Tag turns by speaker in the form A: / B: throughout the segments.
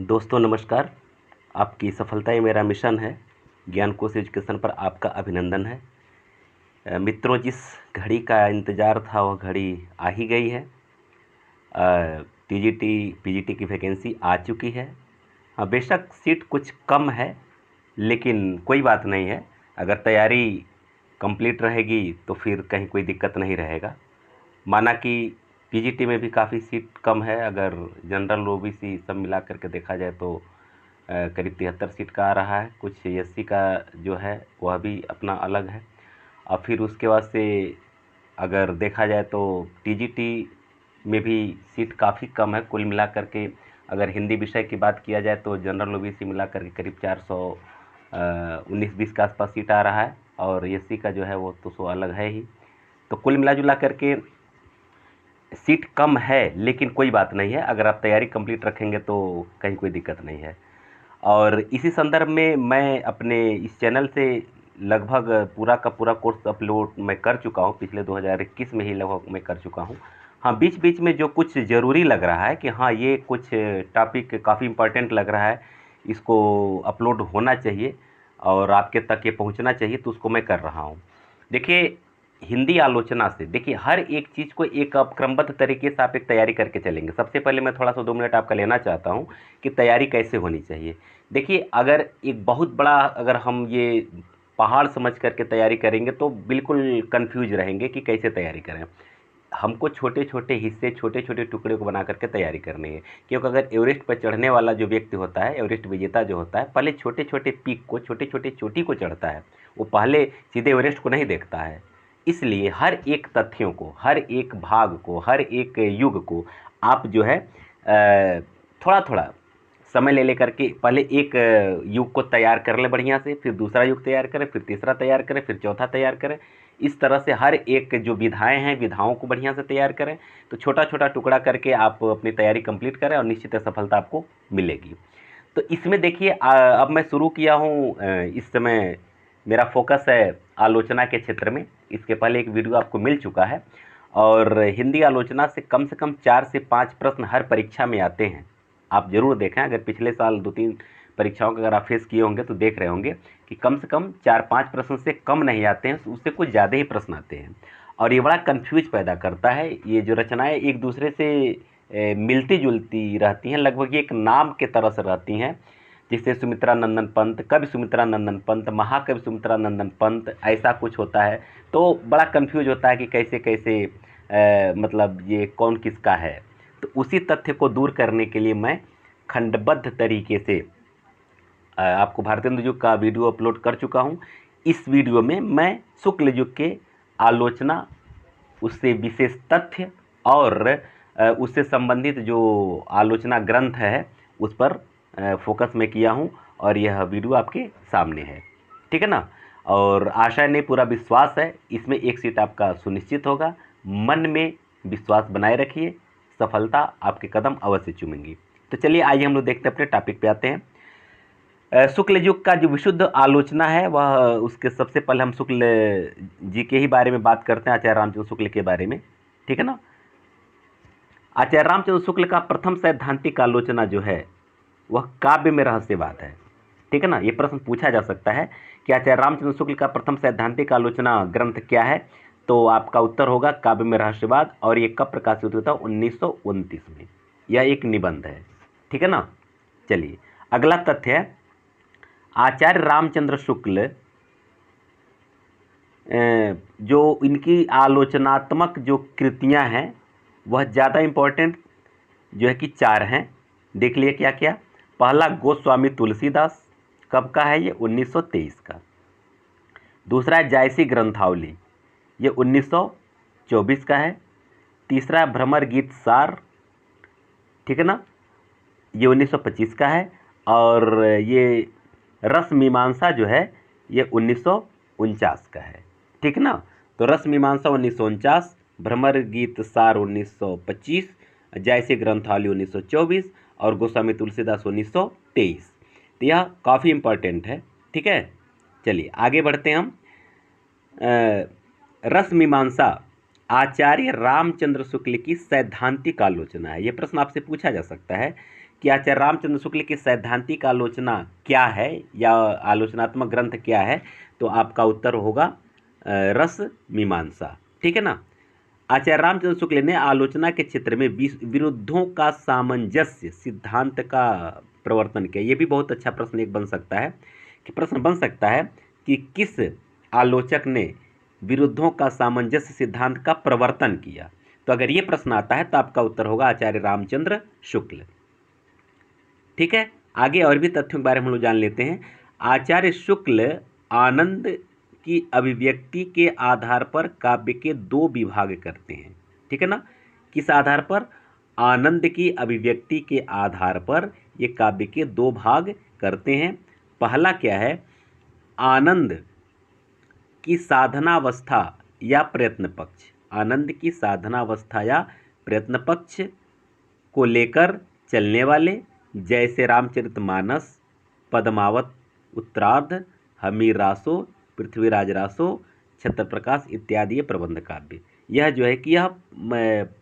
A: दोस्तों नमस्कार। आपकी सफलता ही मेरा मिशन है। ज्ञान कोश एजुकेशन पर आपका अभिनंदन है। मित्रों, जिस घड़ी का इंतज़ार था वह घड़ी आ ही गई है। टीजीटी पीजीटी की वैकेंसी आ चुकी है। हाँ, बेशक सीट कुछ कम है, लेकिन कोई बात नहीं है। अगर तैयारी कंप्लीट रहेगी तो फिर कहीं कोई दिक्कत नहीं रहेगा। माना कि पीजीटी में भी काफ़ी सीट कम है। अगर जनरल ओबीसी सब मिला करके देखा जाए तो करीब 73 सीट का आ रहा है। कुछ एससी का जो है वह भी अपना अलग है। और फिर उसके बाद से अगर देखा जाए तो टीजीटी में भी सीट काफ़ी कम है। कुल मिला करके अगर हिंदी विषय की बात किया जाए तो जनरल ओबीसी मिला करके करीब 419-20 के आसपास सीट आ रहा है, और एससी का जो है वो तो सो अलग है ही। तो कुल मिला जुला करके सीट कम है, लेकिन कोई बात नहीं है। अगर आप तैयारी कंप्लीट रखेंगे तो कहीं कोई दिक्कत नहीं है। और इसी संदर्भ में मैं अपने इस चैनल से लगभग पूरा का पूरा कोर्स अपलोड मैं कर चुका हूँ। पिछले 2021 में ही लगभग मैं कर चुका हूँ। हाँ, बीच बीच में जो कुछ ज़रूरी लग रहा है कि हाँ ये कुछ टॉपिक काफ़ी इम्पोर्टेंट लग रहा है, इसको अपलोड होना चाहिए और आपके तक ये पहुँचना चाहिए, तो उसको मैं कर रहा हूँ। देखिए, हिंदी आलोचना से देखिए हर एक चीज़ को एक आप क्रमबद्ध तरीके से आप एक तैयारी करके चलेंगे। सबसे पहले मैं थोड़ा सा 2 मिनट आपका लेना चाहता हूँ कि तैयारी कैसे होनी चाहिए। देखिए, अगर एक बहुत बड़ा अगर हम ये पहाड़ समझ करके तैयारी करेंगे तो बिल्कुल कंफ्यूज रहेंगे कि कैसे तैयारी करें। हमको छोटे छोटे हिस्से, छोटे छोटे टुकड़े को बना करके तैयारी करनी है। क्योंकि अगर एवरेस्ट पर चढ़ने वाला जो व्यक्ति होता है, एवरेस्ट विजेता जो होता है, पहले छोटे छोटे पीक को, छोटे छोटे चोटी को चढ़ता है। वो पहले सीधे एवरेस्ट को नहीं देखता है। इसलिए हर एक तथ्यों को, हर एक भाग को, हर एक युग को आप जो है थोड़ा थोड़ा समय ले लेकर के पहले एक युग को तैयार कर लें बढ़िया से, फिर दूसरा युग तैयार करें, फिर तीसरा तैयार करें, फिर चौथा तैयार करें। इस तरह से हर एक जो विधाएं हैं, विधाओं को बढ़िया से तैयार करें। तो छोटा छोटा टुकड़ा करके आप अपनी तैयारी कंप्लीट करें और निश्चित सफलता आपको मिलेगी। तो इसमें देखिए, अब मैं शुरू किया हूँ। इस समय मेरा फोकस है आलोचना के क्षेत्र में। इसके पहले एक वीडियो आपको मिल चुका है, और हिंदी आलोचना से कम 4 से 5 प्रश्न हर परीक्षा में आते हैं। आप ज़रूर देखें। अगर पिछले साल 2-3 परीक्षाओं का अगर आप फेस किए होंगे तो देख रहे होंगे कि कम से कम 4-5 प्रश्न से कम नहीं आते हैं, उससे कुछ ज़्यादा ही प्रश्न आते हैं। और ये बड़ा कन्फ्यूज पैदा करता है। ये जो रचनाएं एक दूसरे से मिलती जुलती रहती हैं, लगभग ये एक नाम के तरह से रहती हैं। जिससे सुमित्रा नंदन पंत, कवि सुमित्रा नंदन पंत, महाकवि सुमित्रा नंदन पंत, ऐसा कुछ होता है। तो बड़ा कन्फ्यूज होता है कि कैसे कैसे मतलब ये कौन किसका है। तो उसी तथ्य को दूर करने के लिए मैं खंडबद्ध तरीके से आपको भारतेंदु युग का वीडियो अपलोड कर चुका हूँ। इस वीडियो में मैं शुक्ल युग के आलोचना, उससे विशेष तथ्य और उससे संबंधित जो आलोचना ग्रंथ है उस पर फोकस में किया हूँ, और यह वीडियो आपके सामने है। ठीक है ना। और आशा नहीं, पूरा विश्वास है इसमें एक सीट आपका सुनिश्चित होगा। मन में विश्वास बनाए रखिए, सफलता आपके कदम अवश्य चूमेंगी। तो चलिए आइए हम लोग देखते हैं, अपने टॉपिक पे आते हैं। शुक्ल युग का जो विशुद्ध आलोचना है वह, उसके सबसे पहले हम शुक्ल जी के ही बारे में बात करते हैं, आचार्य रामचंद्र शुक्ल के बारे में। ठीक है ना। आचार्य रामचंद्र शुक्ल का प्रथम सैद्धांतिक आलोचना जो है वह काव्य में रहस्यवाद है। ठीक है ना। ये प्रश्न पूछा जा सकता है कि आचार्य रामचंद्र शुक्ल का प्रथम सैद्धांतिक आलोचना ग्रंथ क्या है, तो आपका उत्तर होगा काव्य में रहस्यवाद। और ये कब प्रकाशित हुआ था? 1929 में। यह एक निबंध है। ठीक है ना। चलिए अगला तथ्य है, आचार्य रामचंद्र शुक्ल जो इनकी आलोचनात्मक जो कृतियां हैं वह ज़्यादा इम्पोर्टेंट जो है कि 4 हैं। देख लिए क्या क्या। पहला, गोस्वामी तुलसीदास, कब का है ये? 1923 का। दूसरा है जायसी ग्रंथावली, ये 1924 का है। तीसरा है भ्रमर गीत सार, ठीक है ना, ये 1925 का है। और ये रस मीमांसा जो है ये 1949 का है। ठीक ना। तो रस मीमांसा 1949, भ्रमर गीत सार 1925, जायसी ग्रंथावली 1924 और गोस्वामी तुलसीदास 1923। तो यह काफ़ी इम्पोर्टेंट है। ठीक है। चलिए आगे बढ़ते हैं हम। रस मीमांसा आचार्य रामचंद्र शुक्ल की सैद्धांतिक आलोचना है। यह प्रश्न आपसे पूछा जा सकता है कि आचार्य रामचंद्र शुक्ल की सैद्धांतिक आलोचना क्या है या आलोचनात्मक ग्रंथ क्या है, तो आपका उत्तर होगा रस मीमांसा। ठीक है ना। आचार्य रामचंद्र शुक्ल ने आलोचना के क्षेत्र में विरुद्धों का सामंजस्य सिद्धांत का प्रवर्तन किया। ये भी बहुत अच्छा प्रश्न एक बन सकता है, कि प्रश्न बन सकता है कि किस आलोचक ने विरुद्धों का सामंजस्य सिद्धांत का प्रवर्तन किया। तो अगर ये प्रश्न आता है तो आपका उत्तर होगा आचार्य रामचंद्र शुक्ल। ठीक है, आगे और भी तथ्यों के बारे में हम लोग जान लेते हैं। आचार्य शुक्ल आनंद की अभिव्यक्ति के आधार पर काव्य के दो विभाग करते हैं। ठीक है ना। किस आधार पर? आनंद की अभिव्यक्ति के आधार पर ये काव्य के दो भाग करते हैं। पहला क्या है? आनंद की साधनावस्था या प्रयत्न पक्ष। आनंद की साधनावस्था या प्रयत्न पक्ष को लेकर चलने वाले, जैसे रामचरितमानस, पद्मावत उत्तरार्ध, हमीर रासो, पृथ्वीराज रासो, छत्रप्रकाश इत्यादि ये प्रबंध काव्य। यह जो है कि यह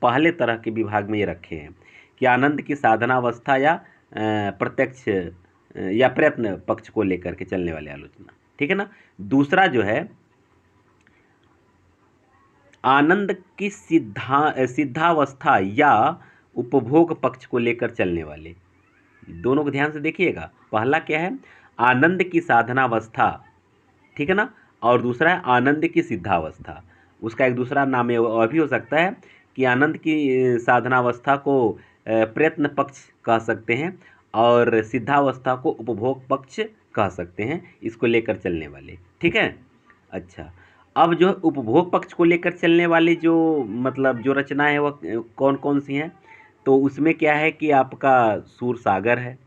A: पहले तरह के विभाग में ये रखे हैं कि आनंद की साधनावस्था या प्रत्यक्ष या प्रयत्न पक्ष को लेकर के चलने वाले आलोचना। ठीक है ना। दूसरा जो है आनंद की सिद्धावस्था या उपभोग पक्ष को लेकर चलने वाले। दोनों को ध्यान से देखिएगा। पहला क्या है? आनंद की साधनावस्था, ठीक है ना, और दूसरा है आनंद की सिद्धावस्था। उसका एक दूसरा नाम और भी हो सकता है कि आनंद की साधनावस्था को प्रयत्न पक्ष कह सकते हैं और सिद्धावस्था को उपभोग पक्ष कह सकते हैं, इसको लेकर चलने वाले। ठीक है। अच्छा, अब जो उपभोग पक्ष को लेकर चलने वाली जो मतलब जो रचनाएं हैं वह कौन कौन सी हैं? तो उसमें क्या है कि आपका सूरसागर है,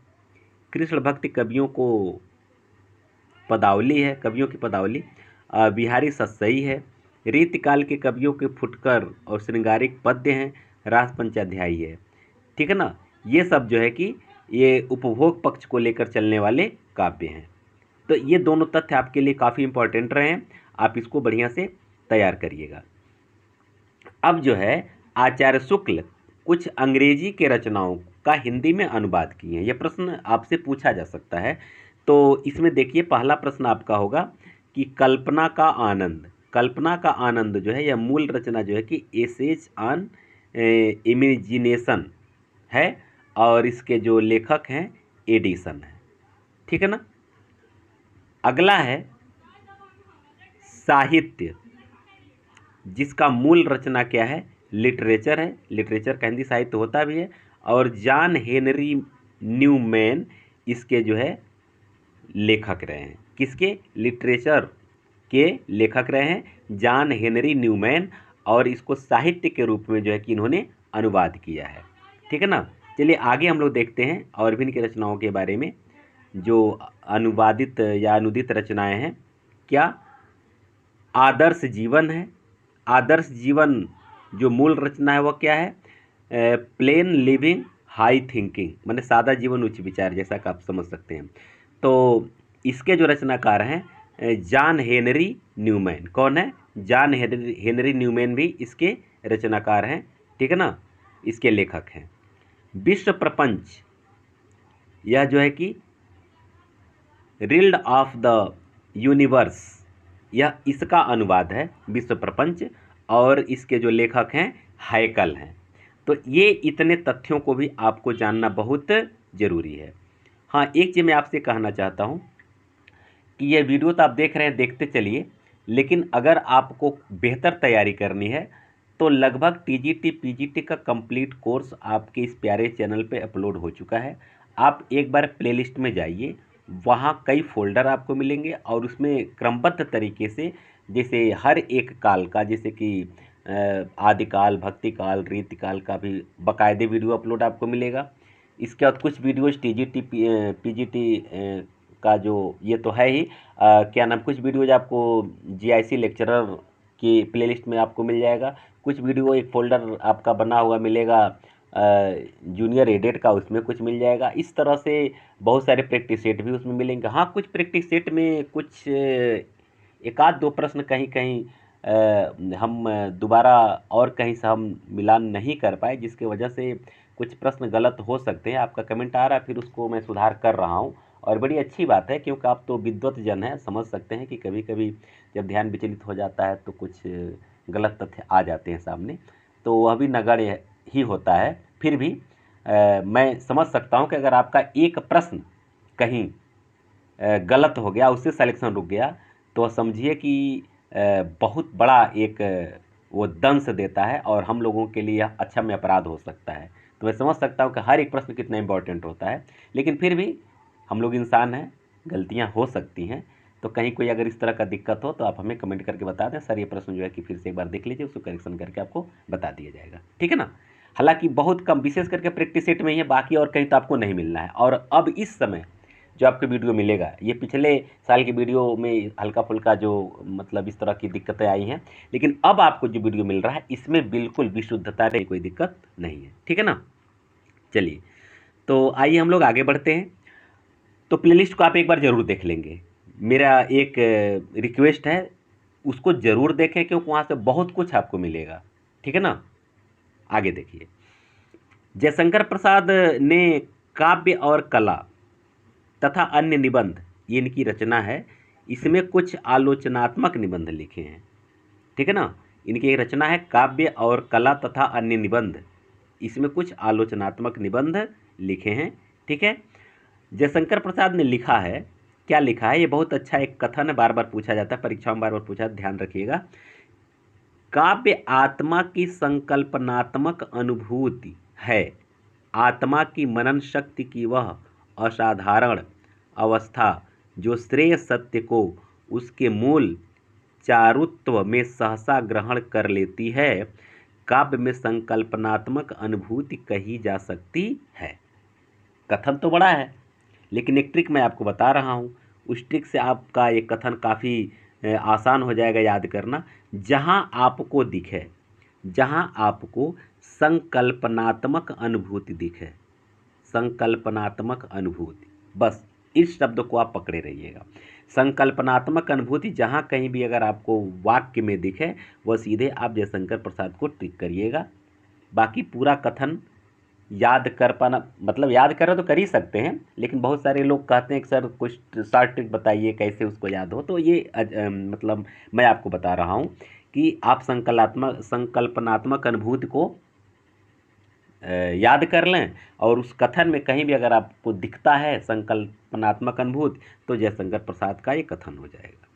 A: कृष्ण भक्ति कवियों को पदावली है, कवियों की पदावली, बिहारी सतसई है, रीतिकाल के कवियों के फुटकर और श्रृंगारिक पद्य हैं, रास पंचाध्यायी है। ठीक है ना। ये सब जो है कि ये उपभोग पक्ष को लेकर चलने वाले काव्य हैं। तो ये दोनों तथ्य आपके लिए काफ़ी इंपॉर्टेंट रहे हैं, आप इसको बढ़िया से तैयार करिएगा। अब जो है आचार्य शुक्ल कुछ अंग्रेजी के रचनाओं का हिंदी में अनुवाद किए हैं। यह प्रश्न आपसे पूछा जा सकता है। तो इसमें देखिए पहला प्रश्न आपका होगा कि कल्पना का आनंद। कल्पना का आनंद जो है यह मूल रचना जो है कि एसेज ऑन इमेजिनेशन है और इसके जो लेखक हैं एडिसन है। ठीक है ना। अगला है साहित्य, जिसका मूल रचना क्या है? लिटरेचर है। लिटरेचर का हिंदी साहित्य होता भी है और जॉन हेनरी न्यूमैन इसके जो है लेखक रहे हैं। किसके? लिटरेचर के लेखक रहे हैं जॉन हेनरी न्यूमैन, और इसको साहित्य के रूप में जो है कि इन्होंने अनुवाद किया है। ठीक है ना। चलिए आगे हम लोग देखते हैं और भी इनकी रचनाओं के बारे में। जो अनुवादित या अनुदित रचनाएं हैं, क्या आदर्श जीवन है। आदर्श जीवन जो मूल रचना है वह क्या है? प्लेन लिविंग हाई थिंकिंग, माने सादा जीवन उच्च विचार, जैसा कि आप समझ सकते हैं। तो इसके जो रचनाकार हैं जॉन हेनरी न्यूमैन। कौन है? जॉन हेनरी न्यूमैन भी इसके रचनाकार हैं। ठीक है ना, इसके लेखक हैं। विश्व प्रपंच, यह जो है कि रिल्ड ऑफ द यूनिवर्स, यह इसका अनुवाद है विश्व प्रपंच, और इसके जो लेखक हैं हैकल हैं। तो ये इतने तथ्यों को भी आपको जानना बहुत ज़रूरी है। हाँ, एक चीज़ मैं आपसे कहना चाहता हूँ कि ये वीडियो तो आप देख रहे हैं, देखते चलिए, लेकिन अगर आपको बेहतर तैयारी करनी है तो लगभग टीजीटी पीजीटी का कंप्लीट कोर्स आपके इस प्यारे चैनल पे अपलोड हो चुका है। आप एक बार प्लेलिस्ट में जाइए, वहाँ कई फोल्डर आपको मिलेंगे और उसमें क्रमबद्ध तरीके से, जैसे हर एक काल का, जैसे कि आदिकाल, भक्तिकाल, रीतिकाल का भी बाकायदे वीडियो अपलोड आपको मिलेगा। इसके बाद कुछ वीडियोज टीजीटी पीजीटी का जो ये तो है ही, क्या नाम, कुछ वीडियोज आपको जीआईसी लेक्चरर की प्लेलिस्ट में आपको मिल जाएगा। कुछ वीडियो एक फ़ोल्डर आपका बना हुआ मिलेगा जूनियर एडिट का, उसमें कुछ मिल जाएगा। इस तरह से बहुत सारे प्रैक्टिस सेट भी उसमें मिलेंगे। हाँ, कुछ प्रैक्टिस सेट में कुछ एक आध दो प्रश्न कहीं कहीं हम दोबारा और कहीं से हम मिलान नहीं कर पाए, जिसकी वजह से कुछ प्रश्न गलत हो सकते हैं। आपका कमेंट आ रहा है, फिर उसको मैं सुधार कर रहा हूँ और बड़ी अच्छी बात है, क्योंकि आप तो विद्वत जन हैं, समझ सकते हैं कि कभी कभी जब ध्यान विचलित हो जाता है तो कुछ गलत तथ्य आ जाते हैं सामने, तो वह भी नगण्य ही होता है। फिर भी मैं समझ सकता हूँ कि अगर आपका एक प्रश्न कहीं गलत हो गया, उससे सिलेक्शन रुक गया, तो समझिए कि बहुत बड़ा एक वो दंश देता है और हम लोगों के लिए यह अच्छा में अपराध हो सकता है। तो मैं समझ सकता हूँ कि हर एक प्रश्न कितना इंपॉर्टेंट होता है, लेकिन फिर भी हम लोग इंसान हैं, गलतियाँ हो सकती हैं। तो कहीं कोई अगर इस तरह का दिक्कत हो तो आप हमें कमेंट करके बता दें, सर ये प्रश्न जो है कि फिर से एक बार देख लीजिए, उसको करेक्शन करके आपको बता दिया जाएगा, ठीक है ना। हालांकि बहुत कम, विशेष करके प्रैक्टिस सेट में ही है, बाकी और कहीं तो आपको नहीं मिलना है। और अब इस समय जो आपको वीडियो मिलेगा, ये पिछले साल की वीडियो में हल्का फुल्का जो मतलब इस तरह की दिक्कतें आई हैं, लेकिन अब आपको जो वीडियो मिल रहा है इसमें बिल्कुल विशुद्धता रही, कोई दिक्कत नहीं है, ठीक है ना। चलिए, तो आइए हम लोग आगे बढ़ते हैं। तो प्लेलिस्ट को आप एक बार ज़रूर देख लेंगे, मेरा एक रिक्वेस्ट है, उसको ज़रूर देखें, क्योंकि वहाँ से बहुत कुछ आपको मिलेगा, ठीक है ना। आगे देखिए, जयशंकर प्रसाद ने काव्य और कला तथा अन्य निबंध, ये इनकी रचना है, इसमें कुछ आलोचनात्मक निबंध लिखे हैं, ठीक है ना। इनकी एक रचना है काव्य और कला तथा अन्य निबंध, इसमें कुछ आलोचनात्मक निबंध लिखे हैं, ठीक है। जयशंकर प्रसाद ने लिखा है, क्या लिखा है, ये बहुत अच्छा एक कथन है, बार बार पूछा जाता है, परीक्षा में बार बार पूछा, ध्यान रखिएगा। काव्य आत्मा की संकल्पनात्मक अनुभूति है, आत्मा की मनन शक्ति की वह असाधारण अवस्था जो श्रेय सत्य को उसके मूल चारुत्व में सहसा ग्रहण कर लेती है, काव्य में संकल्पनात्मक अनुभूति कही जा सकती है। कथन तो बड़ा है, लेकिन एक ट्रिक मैं आपको बता रहा हूँ, उस ट्रिक से आपका ये कथन काफ़ी आसान हो जाएगा याद करना। जहाँ आपको दिखे, जहाँ आपको संकल्पनात्मक अनुभूति दिखे, संकल्पनात्मक अनुभूति, बस इस शब्द को आप पकड़े रहिएगा। संकल्पनात्मक अनुभूति जहाँ कहीं भी अगर आपको वाक्य में दिखे, वह सीधे आप जयशंकर प्रसाद को टिक करिएगा। बाकी पूरा कथन याद कर पाना, मतलब याद करो तो कर ही सकते हैं, लेकिन बहुत सारे लोग कहते हैं कि सर कुछ शॉर्ट ट्रिक बताइए कैसे उसको याद हो, तो ये मतलब मैं आपको बता रहा हूँ कि आप संकल्पनात्मक अनुभूति को याद कर लें, और उस कथन में कहीं भी अगर आपको दिखता है संकल्पनात्मक अनुभूति, तो जयशंकर प्रसाद का ये कथन हो जाएगा।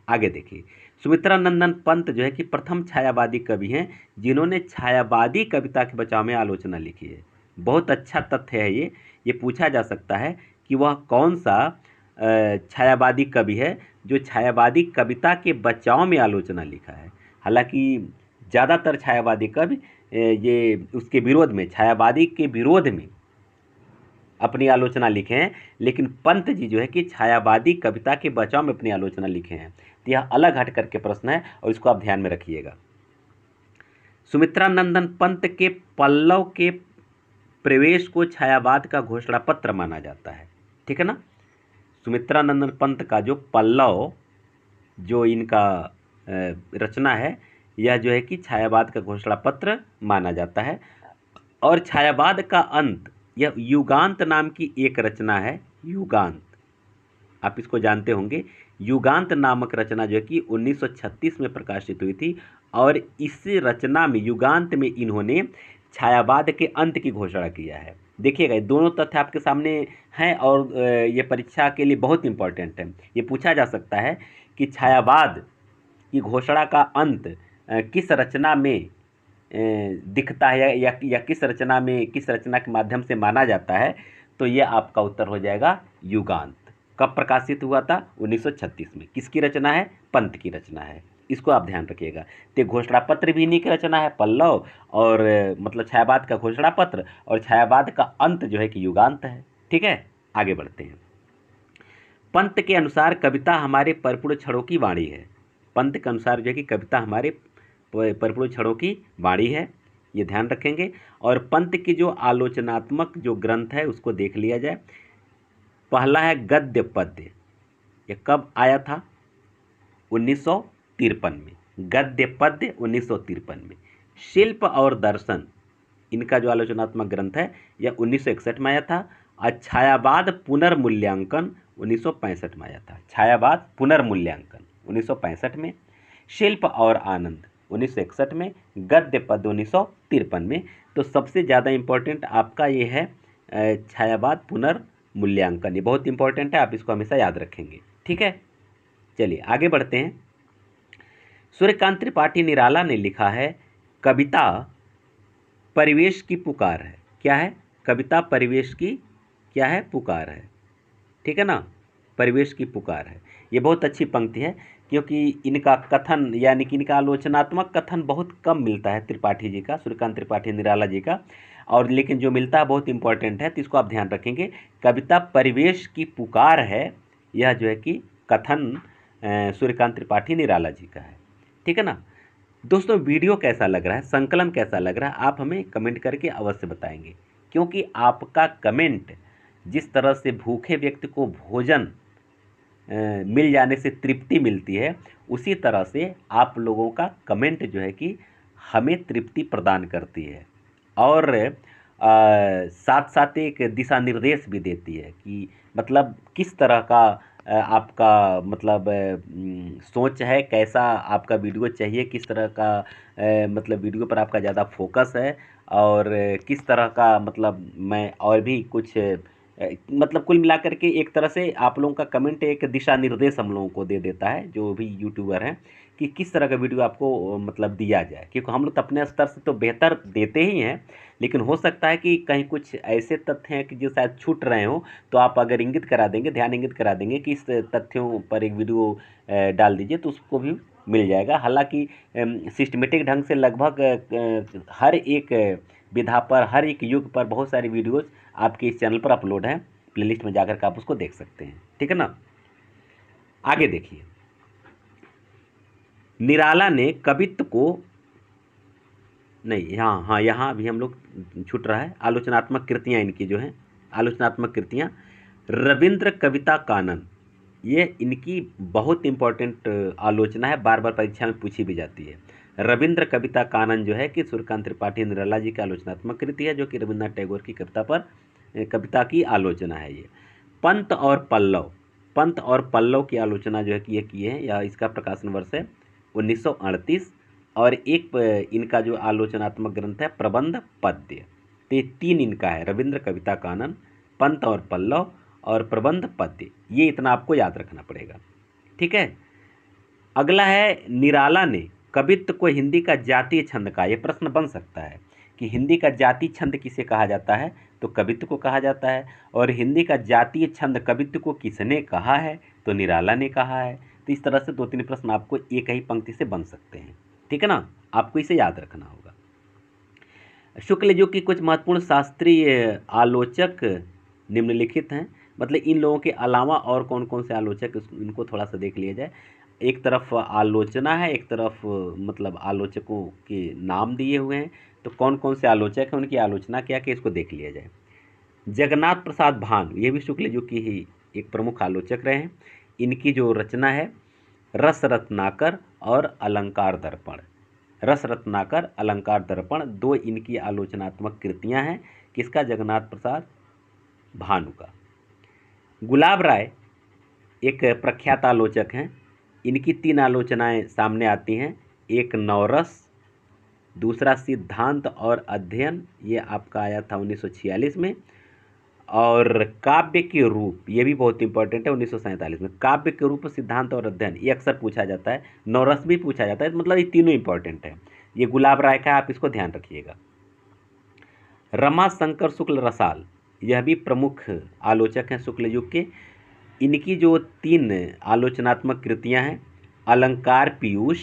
A: आगे देखिए, सुमित्रा नंदन पंत जो है कि प्रथम छायावादी कवि हैं जिन्होंने छायावादी कविता के बचाव में आलोचना लिखी है। बहुत अच्छा तथ्य है ये पूछा जा सकता है कि वह कौन सा छायावादी कवि है जो छायावादी कविता के बचाव में आलोचना लिखा है। हालांकि ज़्यादातर छायावादी कवि ये उसके विरोध में, छायावादी के विरोध में अपनी आलोचना लिखे हैं, लेकिन पंत जी जो है कि छायावादी कविता के बचाव में अपनी आलोचना लिखे हैं। तो यह अलग हट करके प्रश्न है और इसको आप ध्यान में रखिएगा। सुमित्रा नंदन पंत के पल्लव के प्रवेश को छायावाद का घोषणा पत्र माना जाता है, ठीक है ना। सुमित्रा नंदन पंत का जो पल्लव, जो इनका रचना है, यह जो है कि छायावाद का घोषणा पत्र माना जाता है। और छायावाद का अंत, यह युगांत नाम की एक रचना है, युगांत, आप इसको जानते होंगे। युगांत नामक रचना जो है कि 1936 में प्रकाशित हुई थी, और इस रचना में, युगांत में, इन्होंने छायावाद के अंत की घोषणा किया है। देखिएगा, ये दोनों तथ्य आपके सामने हैं और ये परीक्षा के लिए बहुत इंपॉर्टेंट है। ये पूछा जा सकता है कि छायावाद की घोषणा का अंत किस रचना में दिखता है, या किस रचना में, किस रचना के माध्यम से माना जाता है, तो ये आपका उत्तर हो जाएगा युगांत। कब प्रकाशित हुआ था? 1936 में। किसकी रचना है? पंत की रचना है, इसको आप ध्यान रखिएगा। तो घोषणा पत्र भी इन्हीं की रचना है, पल्लव, और मतलब छायावाद का घोषणा पत्र, और छायावाद का अंत जो है कि युगांत है, ठीक है। आगे बढ़ते हैं। पंत के अनुसार कविता हमारे परिपूर्ण क्षणों की वाणी है। पंत के अनुसार जो है कि कविता हमारे परिपूर्ण क्षणों की वाणी है, ये ध्यान रखेंगे। और पंत की जो आलोचनात्मक जो ग्रंथ है उसको देख लिया जाए। पहला है गद्य पद्य, ये कब आया था? 1953 में। गद्य पद्य 1953 में। शिल्प और दर्शन, इनका जो आलोचनात्मक ग्रंथ है यह 1961 में आया था। और छायावाद पुनर्मूल्यांकन 1965 में आया था। छायावाद पुनर्मूल्यांकन 1965 में। शिल्प और आनंद 1961 में। गद्य पद 1953 में। तो सबसे ज़्यादा इम्पोर्टेंट आपका ये है छायावाद पुनर्मूल्यांकन। ये बहुत इंपॉर्टेंट है, आप इसको हमेशा याद रखेंगे। ठीक है, चलिए आगे बढ़ते हैं। सूर्यकांत त्रिपाठी निराला ने लिखा है कविता परिवेश की पुकार है। क्या है? कविता परिवेश की क्या है? पुकार है। ठीक है ना, परिवेश की पुकार है। ये बहुत अच्छी पंक्ति है, क्योंकि इनका कथन यानी कि इनका आलोचनात्मक कथन बहुत कम मिलता है त्रिपाठी जी का, सूर्यकांत त्रिपाठी निराला जी का, और लेकिन जो मिलता है बहुत इंपॉर्टेंट है, तो इसको आप ध्यान रखेंगे। कविता परिवेश की पुकार है, यह जो है कि कथन सूर्यकांत त्रिपाठी निराला जी का है। ठीक है ना दोस्तों, वीडियो कैसा लग रहा है, संकलन कैसा लग रहा है, आप हमें कमेंट करके अवश्य बताएंगे, क्योंकि आपका कमेंट जिस तरह से भूखे व्यक्ति को भोजन मिल जाने से तृप्ति मिलती है, उसी तरह से आप लोगों का कमेंट जो है कि हमें तृप्ति प्रदान करती है, और साथ साथ एक दिशा निर्देश भी देती है कि मतलब किस तरह का आपका मतलब सोच है, कैसा आपका वीडियो चाहिए, किस तरह का मतलब वीडियो पर आपका ज़्यादा फोकस है, और किस तरह का मतलब मैं और भी कुछ मतलब कुल मिलाकर के एक तरह से आप लोगों का कमेंट एक दिशा निर्देश हम लोगों को दे देता है, जो भी यूट्यूबर हैं, कि किस तरह का वीडियो आपको मतलब दिया जाए। क्योंकि हम लोग तो अपने स्तर से तो बेहतर देते ही हैं, लेकिन हो सकता है कि कहीं कुछ ऐसे तथ्य हैं कि जो शायद छूट रहे हों, तो आप अगर इंगित करा देंगे, ध्यान इंगित करा देंगे कि इस तथ्यों पर एक वीडियो डाल दीजिए, तो उसको भी मिल जाएगा। हालांकि सिस्टमेटिक ढंग से लगभग हर एक विधा पर, हर एक युग पर बहुत सारी वीडियोज़ आपके इस चैनल पर अपलोड हैं, प्लेलिस्ट में जाकर के आप उसको देख सकते हैं। ठीक है ना, आगे देखिए। निराला ने कवित्व को नहीं, यहाँ अभी हम लोग छूट रहा है। आलोचनात्मक कृतियाँ इनकी जो हैं, आलोचनात्मक कृतियाँ, रविंद्र कविता कानन, ये इनकी बहुत इंपॉर्टेंट आलोचना है, बार बार परीक्षा में पूछी भी जाती है। रविंद्र कविता कानन जो है कि सूर्यकांत त्रिपाठी निराला जी की आलोचनात्मक कृति है, जो कि रविन्द्रनाथ टैगोर की कविता की आलोचना है। ये पंत और पल्लव, पंत और पल्लव की आलोचना जो है कि ये किए हैं, या इसका प्रकाशन वर्ष है 1938। और एक इनका जो आलोचनात्मक ग्रंथ है प्रबंध पद्य। तो ये तीन इनका है, रविंद्र कविता कानन, पंत और पल्लव, और प्रबंध पद्य। ये इतना आपको याद रखना पड़ेगा। ठीक है, अगला है निराला ने कवित्व को हिंदी का जातीय छंद कहा। यह प्रश्न बन सकता है कि हिंदी का जातीय छंद किसे कहा जाता है, तो कवित्व को कहा जाता है। और हिंदी का जातीय छंद कवित्व को किसने कहा है, तो निराला ने कहा है। तो इस तरह से दो तीन प्रश्न आपको एक ही पंक्ति से बन सकते हैं। ठीक है ना, आपको इसे याद रखना होगा। शुक्ल युग की कुछ महत्वपूर्ण शास्त्रीय आलोचक निम्नलिखित हैं। मतलब इन लोगों के अलावा और कौन कौन से आलोचक, इनको थोड़ा सा देख लिया जाए। एक तरफ आलोचना है, एक तरफ मतलब आलोचकों के नाम दिए हुए हैं। तो कौन कौन से आलोचक हैं, उनकी आलोचना क्या क्या, इसको देख लिया जाए। जगन्नाथ प्रसाद भानु, ये भी शुक्ल युग की ही एक प्रमुख आलोचक रहे हैं। इनकी जो रचना है रस रत्नाकर और अलंकार दर्पण, रस रत्नाकर अलंकार दर्पण, दो इनकी आलोचनात्मक कृतियां हैं। किसका? जगन्नाथ प्रसाद भानु का। गुलाब राय एक प्रख्यात आलोचक हैं। इनकी तीन आलोचनाएं सामने आती हैं। एक नवरस, दूसरा सिद्धांत और अध्ययन, ये आपका आया था 1946 में। और काव्य के रूप, ये भी बहुत इंपॉर्टेंट है, 1947 में। काव्य के रूप, सिद्धांत और अध्ययन, ये अक्सर पूछा जाता है। नवरस भी पूछा जाता है। मतलब ये तीनों इंपॉर्टेंट है। ये गुलाब राय का, आप इसको ध्यान रखिएगा। रमा शंकर शुक्ल रसाल, यह भी प्रमुख आलोचक हैं शुक्ल युग के। इनकी जो तीन आलोचनात्मक कृतियां हैं, अलंकार पीयूष,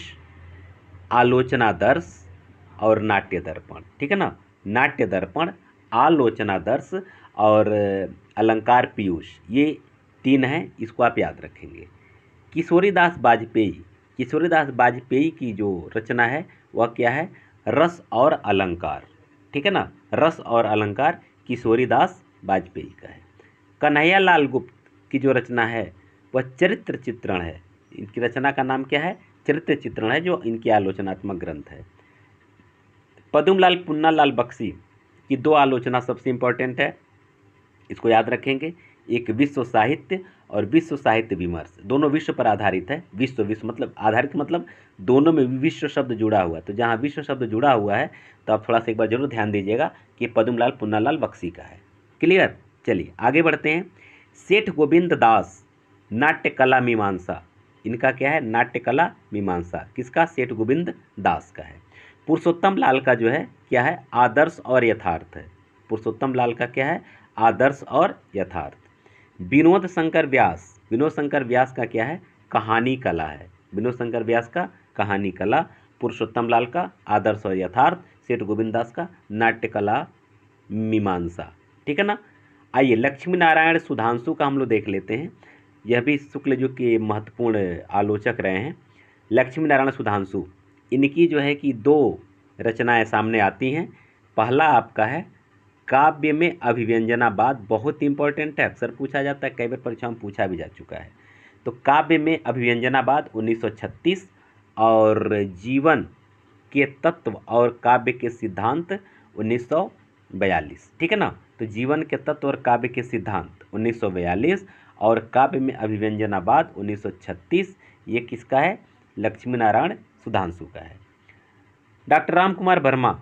A: आलोचना दर्श और नाट्य दर्पण। ठीक है ना, नाट्य दर्पण, आलोचना दर्श और अलंकार पीयूष, ये तीन हैं, इसको आप याद रखेंगे। किशोरीदास बाजपेयी, किशोरीदास बाजपेयी की जो रचना है वह क्या है? रस और अलंकार। ठीक है ना, रस और अलंकार किशोरीदास बाजपेयी का है। कन्हैया लाल गुप्त की जो रचना है वह चरित्र चित्रण है। इनकी रचना का नाम क्या है? चरित्र चित्रण है, जो इनकी आलोचनात्मक ग्रंथ है। पदुमलाल पुन्नालाल बख्शी, कि दो आलोचना सबसे इम्पोर्टेंट है, इसको याद रखेंगे। एक विश्व साहित्य और विश्व साहित्य विमर्श, दोनों विश्व पर आधारित है। विश्व विश्व मतलब आधारित, मतलब दोनों में विश्व शब्द जुड़ा हुआ है। तो जहाँ विश्व शब्द जुड़ा हुआ है तो आप थोड़ा सा एक बार जरूर ध्यान दीजिएगा कि पद्मलाल पुन्नालाल बख्शी का है। क्लियर? चलिए आगे बढ़ते हैं। सेठ गोविंद दास नाट्य कला मीमांसा, इनका क्या है? नाट्य कला मीमांसा। किसका? सेठ गोविंद दास का है। पुरुषोत्तम लाल का जो है क्या है? आदर्श और यथार्थ है। पुरुषोत्तम लाल का क्या है? आदर्श और यथार्थ। विनोद शंकर व्यास, विनोद शंकर व्यास का क्या है? कहानी कला है। विनोद शंकर व्यास का कहानी कला, पुरुषोत्तम लाल का आदर्श और यथार्थ, सेठ गोविंद दास का नाट्य कला मीमांसा। ठीक है ना? आइए लक्ष्मी नारायण सुधांशु का हम लोग देख लेते हैं। यह भी शुक्ल युग के महत्वपूर्ण आलोचक रहे हैं। लक्ष्मी नारायण सुधांशु, इनकी जो है कि दो रचनाएं सामने आती हैं। पहला आपका है काव्य में अभिव्यंजनावाद, बहुत इंपॉर्टेंट है, अक्सर पूछा जाता है, कई बार परीक्षा में पूछा भी जा चुका है। तो काव्य में अभिव्यंजनावाद 1936 और जीवन के तत्व और काव्य के सिद्धांत 1942। ठीक है ना? तो जीवन के तत्व और काव्य के सिद्धांत 1942 और काव्य में अभिव्यंजनावाद 1936, ये किसका है? लक्ष्मी नारायण सुधांशु का है। डॉक्टर राम कुमार वर्मा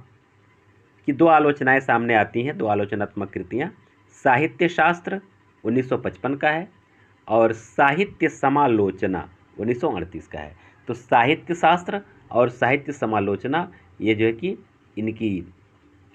A: की दो आलोचनाएं सामने आती हैं, दो आलोचनात्मक कृतियां। साहित्य शास्त्र 1955 का है और साहित्य समालोचना 1938 का है। तो साहित्य शास्त्र और साहित्य समालोचना, ये जो है कि इनकी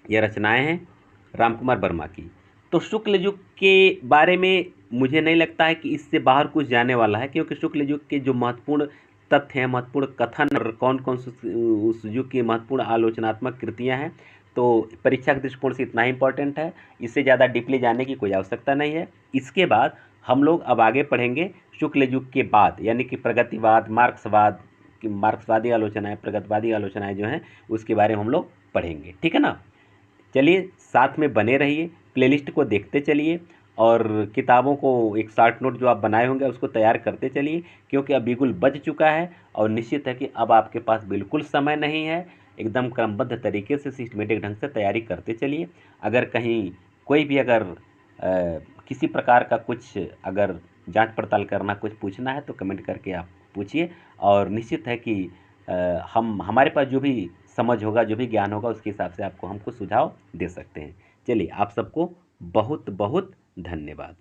A: ये रचनाएं हैं राम कुमार वर्मा की। तो शुक्ल युग के बारे में मुझे नहीं लगता है कि इससे बाहर कुछ जाने वाला है, क्योंकि शुक्ल युग के जो महत्वपूर्ण तथ्य हैं, महत्वपूर्ण कथन और कौन कौन से उस युग की महत्वपूर्ण आलोचनात्मक कृतियां हैं, तो परीक्षा के दृष्टिकोण से इतना ही इंपॉर्टेंट है। इससे ज़्यादा डीपली जाने की कोई आवश्यकता नहीं है। इसके बाद हम लोग अब आगे पढ़ेंगे शुक्ल युग के बाद, यानी कि प्रगतिवाद, मार्क्सवाद की मार्क्सवादी आलोचनाएँ, प्रगतिवादी आलोचनाएँ जो हैं उसके बारे में हम लोग पढ़ेंगे। ठीक है ना? चलिए साथ में बने रहिए, प्लेलिस्ट को देखते चलिए और किताबों को एक शॉर्ट नोट जो आप बनाए होंगे उसको तैयार करते चलिए, क्योंकि अब बिल्कुल बज चुका है और निश्चित है कि अब आपके पास बिल्कुल समय नहीं है। एकदम क्रमबद्ध तरीके से सिस्टमेटिक ढंग से तैयारी करते चलिए। अगर कहीं कोई भी अगर किसी प्रकार का कुछ अगर जांच पड़ताल करना, कुछ पूछना है तो कमेंट करके आप पूछिए, और निश्चित है कि हम हमारे पास जो भी समझ होगा, जो भी ज्ञान होगा, उसके हिसाब से आपको हम कुछ सुझाव दे सकते हैं। चलिए आप सबको बहुत बहुत धन्यवाद।